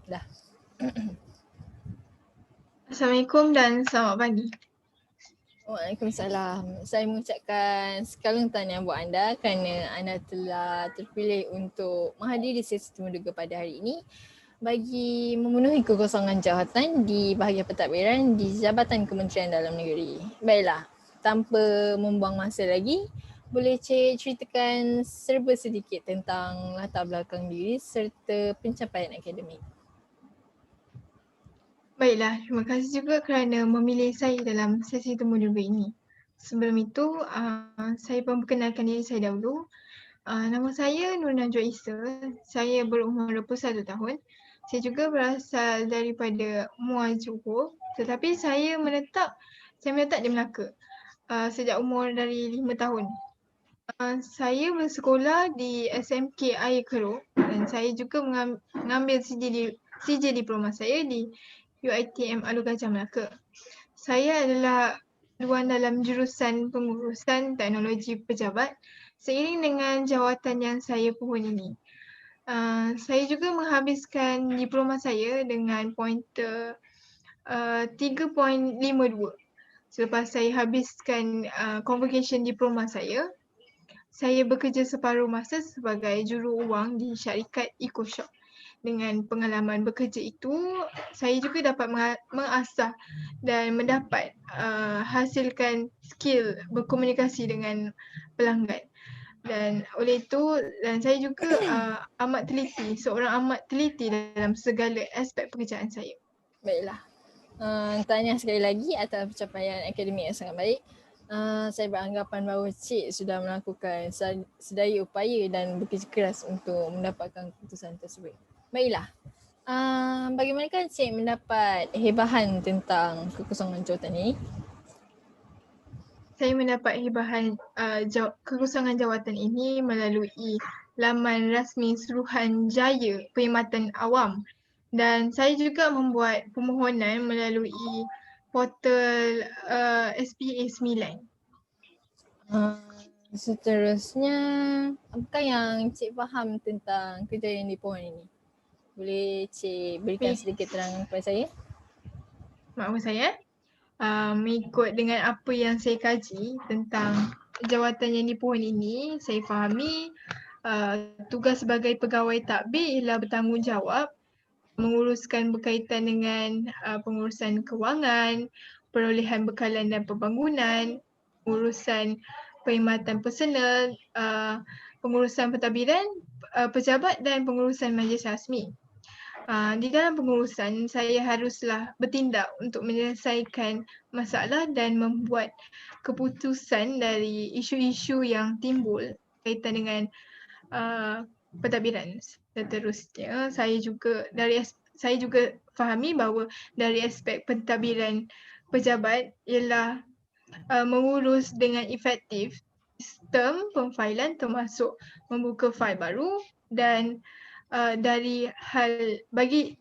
Dah. Assalamualaikum dan selamat pagi. Waalaikumsalam. Saya mengucapkan sekalung tahniah buat anda kerana anda telah terpilih untuk menghadiri sesi temu duga pada hari ini bagi memenuhi kekosongan jawatan di bahagian pentadbiran di Jabatan Kementerian Dalam Negeri. Baiklah, tanpa membuang masa lagi, boleh Cik ceritakan serba sedikit tentang latar belakang diri serta pencapaian akademik. Baiklah, terima kasih juga kerana memilih saya dalam sesi temu duga ini. Sebelum itu, saya memperkenalkan diri saya dahulu. Nama saya Nur Najwa Isa. Saya berumur 21 tahun. Saya juga berasal daripada Muar Johor, tetapi saya menetap di Melaka sejak umur dari 5 tahun. Saya bersekolah di SMK Air Keroh dan saya juga mengambil CJ diploma saya di UiTM Alor Gajah Melaka. Saya adalah luan dalam jurusan pengurusan teknologi pejabat seiring dengan jawatan yang saya pohon ini. Saya juga menghabiskan diploma saya dengan pointer 3.52. Selepas saya habiskan convocation diploma saya bekerja separuh masa sebagai juru wang di syarikat EcoShop. Dengan pengalaman bekerja itu, saya juga dapat mengasah dan mendapat hasilkan skill berkomunikasi dengan pelanggan. Dan oleh itu, dan saya juga seorang amat teliti dalam segala aspek pekerjaan saya. Baiklah. Tahniah sekali lagi atas pencapaian akademik yang sangat baik. Saya beranggapan bahawa Cik sudah melakukan sedaya upaya dan bekerja keras untuk mendapatkan keputusan tersebut. Baiklah. Bagaimanakah Cik mendapat hebahan tentang kekosongan jawatan ini? Saya mendapat hebahan kekosongan jawatan ini melalui laman rasmi Suruhanjaya Perkhidmatan Awam dan saya juga membuat permohonan melalui portal SPA 9. Seterusnya, apakah yang Cik faham tentang kerja yang dipohon ini? Boleh Cik berikan sedikit terangan kepada saya? Maklum saya, mengikut dengan apa yang saya kaji tentang jawatan yang dipohon ini, saya fahami tugas sebagai pegawai tadbir ialah bertanggungjawab menguruskan berkaitan dengan pengurusan kewangan, perolehan bekalan dan pembangunan, pengurusan perkhidmatan personal, pengurusan pentadbiran, pejabat dan pengurusan majlis rasmi. Di dalam pengurusan, saya haruslah bertindak untuk menyelesaikan masalah dan membuat keputusan dari isu-isu yang timbul berkaitan dengan pentadbiran. Seterusnya, saya juga fahami bahawa dari aspek pentadbiran pejabat ialah mengurus dengan efektif sistem pemfailan termasuk membuka fail baru dan dari bagi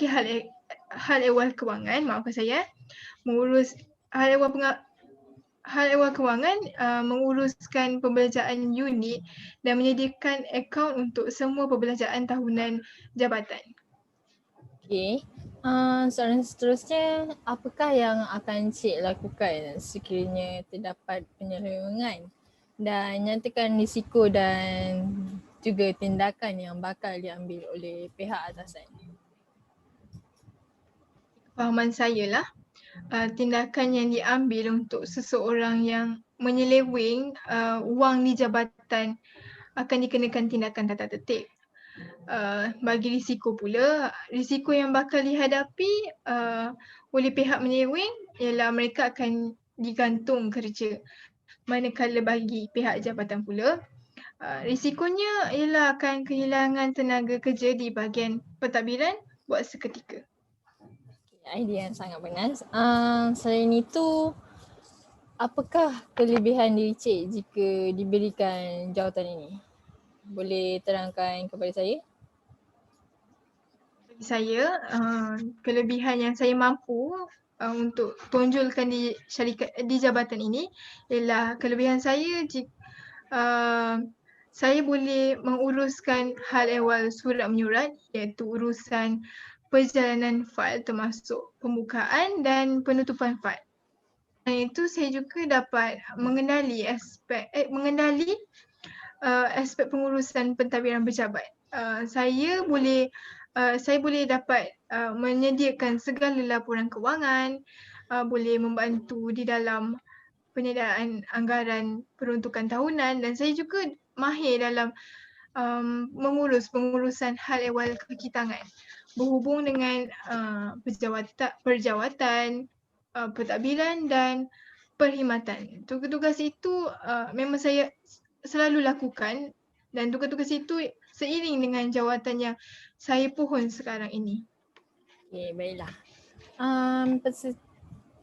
hal ehwal kewangan, maafkan saya, mengurus hal ehwal kewangan, menguruskan pembelanjaan unit dan menyediakan akaun untuk semua pembelanjaan tahunan jabatan. Okey. Soalan seterusnya, apakah yang akan Cik lakukan sekiranya terdapat penyelewengan dan nyatakan risiko dan juga tindakan yang bakal diambil oleh pihak atasan? Fahaman saya lah, tindakan yang diambil untuk seseorang yang menyeleweng wang di jabatan akan dikenakan tindakan tata tertib. Bagi risiko pula, risiko yang bakal dihadapi oleh pihak menyeleweng ialah mereka akan digantung kerja. Manakala bagi pihak jabatan pula, risikonya ialah akan kehilangan tenaga kerja di bahagian pentadbiran buat seketika. Idea yang sangat bagus. Selain itu, apakah kelebihan diri Cik jika diberikan jawatan ini? Boleh terangkan kepada saya? Bagi saya, kelebihan yang saya mampu untuk tonjolkan di jabatan ini ialah kelebihan saya saya boleh menguruskan hal ehwal surat menyurat iaitu urusan perjalanan fail termasuk pembukaan dan penutupan fail. Dan itu saya juga dapat mengenali aspek pengurusan pentadbiran pejabat. Saya boleh dapat menyediakan segala laporan kewangan, boleh membantu di dalam penyediaan anggaran peruntukan tahunan, dan saya juga mahir dalam pengurusan hal ehwal kekitangan berhubung dengan perjawatan, pentadbiran dan perkhidmatan. Tugas-tugas itu memang saya selalu lakukan, dan tugas-tugas itu seiring dengan jawatan yang saya pohon sekarang ini. Okey, baiklah.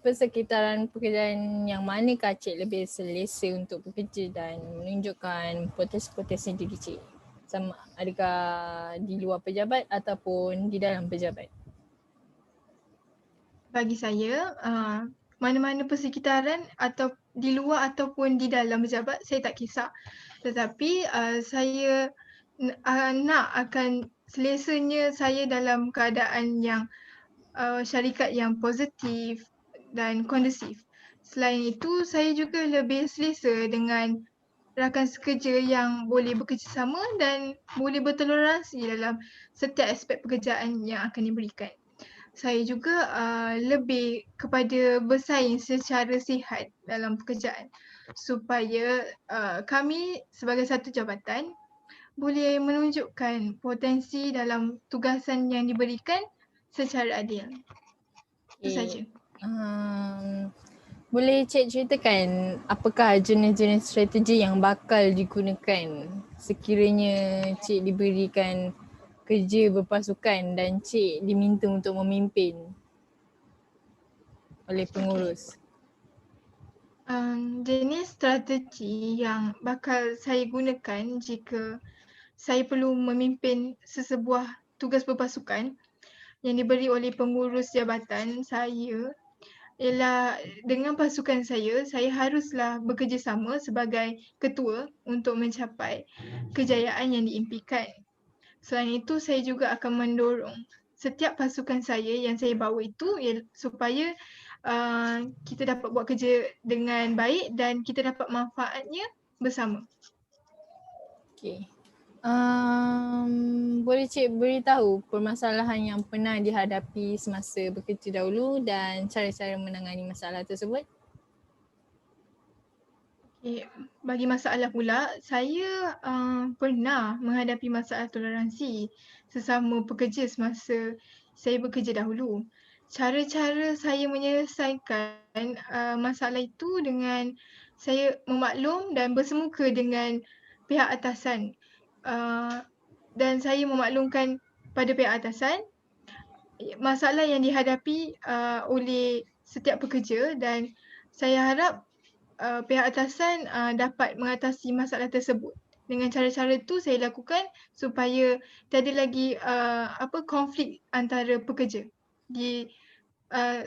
Persekitaran pekerjaan yang manakah Cik lebih selesa untuk bekerja dan menunjukkan potensi diri Cik? Sama adakah di luar pejabat ataupun di dalam pejabat? Bagi saya, mana-mana persekitaran atau di luar ataupun di dalam pejabat, saya tak kisah. Tetapi saya nak akan selesanya saya dalam keadaan yang syarikat yang positif dan kondusif. Selain itu, saya juga lebih selesa dengan rakan sekerja yang boleh bekerjasama dan boleh bertoleransi dalam setiap aspek pekerjaan yang akan diberikan. Saya juga lebih kepada bersaing secara sihat dalam pekerjaan supaya kami sebagai satu jabatan boleh menunjukkan potensi dalam tugasan yang diberikan secara adil. Itu saja. Boleh Cik ceritakan apakah jenis-jenis strategi yang bakal digunakan sekiranya Cik diberikan kerja berpasukan dan Cik diminta untuk memimpin oleh pengurus? Jenis strategi yang bakal saya gunakan jika saya perlu memimpin sesebuah tugas berpasukan yang diberi oleh pengurus jabatan saya ialah dengan pasukan saya haruslah bekerjasama sebagai ketua untuk mencapai kejayaan yang diimpikan. Selain itu, saya juga akan mendorong setiap pasukan saya yang saya bawa itu supaya kita dapat buat kerja dengan baik dan kita dapat manfaatnya bersama. Okey. Boleh Cik beritahu permasalahan yang pernah dihadapi semasa bekerja dahulu dan cara-cara menangani masalah tersebut? Okay. Bagi masalah pula, saya pernah menghadapi masalah toleransi sesama pekerja semasa saya bekerja dahulu. Cara-cara saya menyelesaikan masalah itu dengan saya memaklum dan bersemuka dengan pihak atasan, dan saya memaklumkan pada pihak atasan masalah yang dihadapi oleh setiap pekerja, dan saya harap pihak atasan dapat mengatasi masalah tersebut. Dengan cara-cara itu saya lakukan supaya tiada lagi konflik antara pekerja di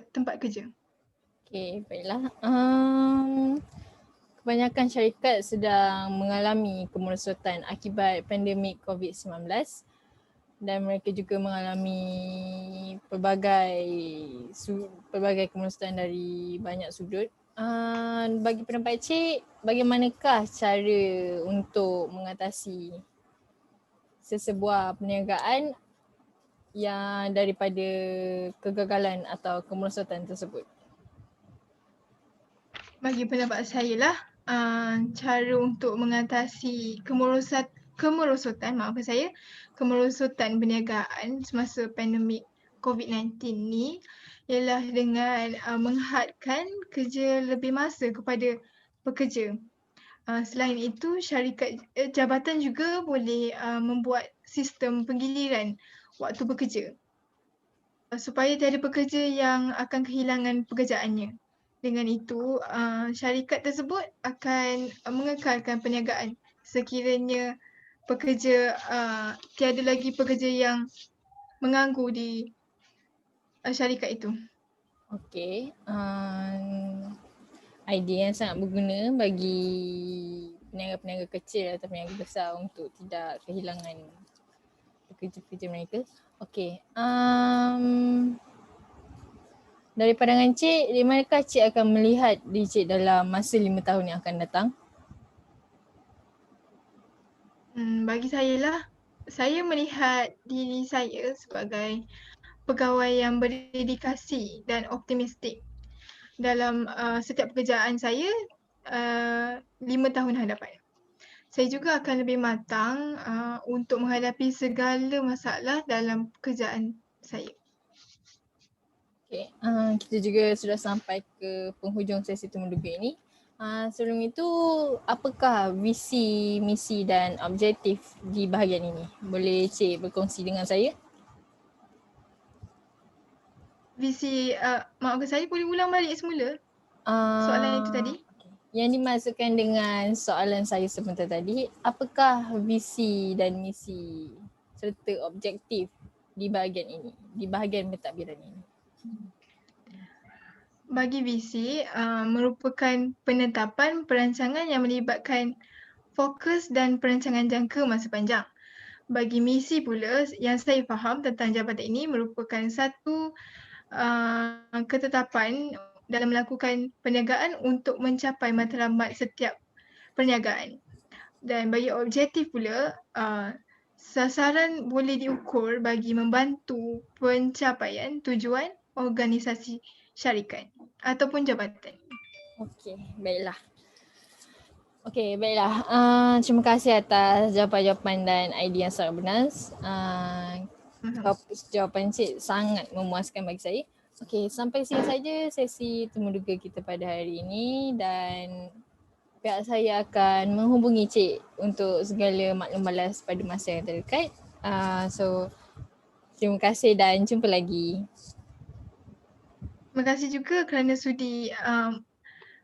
tempat kerja. Okey, baiklah. Kebanyakan syarikat sedang mengalami kemerosotan akibat pandemik COVID-19 dan mereka juga mengalami pelbagai kemerosotan dari banyak sudut. Bagi pendapat Cik, bagaimanakah cara untuk mengatasi sesebuah perniagaan yang daripada kegagalan atau kemerosotan tersebut? Bagi pendapat saya lah, cara untuk mengatasi kemerosotan perniagaan semasa pandemik COVID-19 ni ialah dengan menghadkan kerja lebih masa kepada pekerja. Selain itu, jabatan juga boleh membuat sistem penggiliran waktu bekerja supaya tiada pekerja yang akan kehilangan pekerjaannya. Dengan itu, syarikat tersebut akan mengekalkan perniagaan sekiranya tiada lagi pekerja yang menganggur di syarikat itu. Okey, idea yang sangat berguna bagi peniaga-peniaga kecil atau peniaga besar untuk tidak kehilangan pekerja-pekerja mereka. Okey. Dari pandangan Cik, di manakah Cik akan melihat diri Cik dalam masa 5 tahun yang akan datang? Bagi saya melihat diri saya sebagai pegawai yang berdedikasi dan optimistik dalam setiap pekerjaan saya 5 tahun hadapan. Saya juga akan lebih matang untuk menghadapi segala masalah dalam pekerjaan saya. Okay. Kita juga sudah sampai ke penghujung sesi Temu Duga ini. Sebelum itu, apakah visi, misi dan objektif di bahagian ini? Boleh Cik berkongsi dengan saya? Visi, maafkan saya, boleh ulang balik semula soalan itu tadi? Yang dimaksudkan dengan soalan saya sebentar tadi, apakah visi dan misi serta objektif di bahagian ini, di bahagian pentadbiran ini? Bagi visi merupakan penetapan perancangan yang melibatkan fokus dan perancangan jangka masa panjang. Bagi misi pula, yang saya faham tentang jabatan ini merupakan satu ketetapan dalam melakukan perniagaan untuk mencapai matlamat setiap perniagaan. Dan bagi objektif pula, sasaran boleh diukur bagi membantu pencapaian tujuan organisasi syarikat ataupun jabatan. Okey, baiklah. Terima kasih atas jawapan-jawapan dan idea yang sangat bernas. Jawapan Cik sangat memuaskan bagi saya. Okey, sampai sini saja sesi Temu Duga kita pada hari ini dan pihak saya akan menghubungi Cik untuk segala maklum balas pada masa yang terdekat. So, terima kasih dan jumpa lagi. Terima kasih juga kerana sudi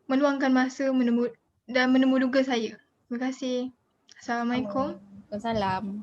meluangkan masa dan menemu duga saya. Terima kasih. Assalamualaikum. Waalaikumsalam.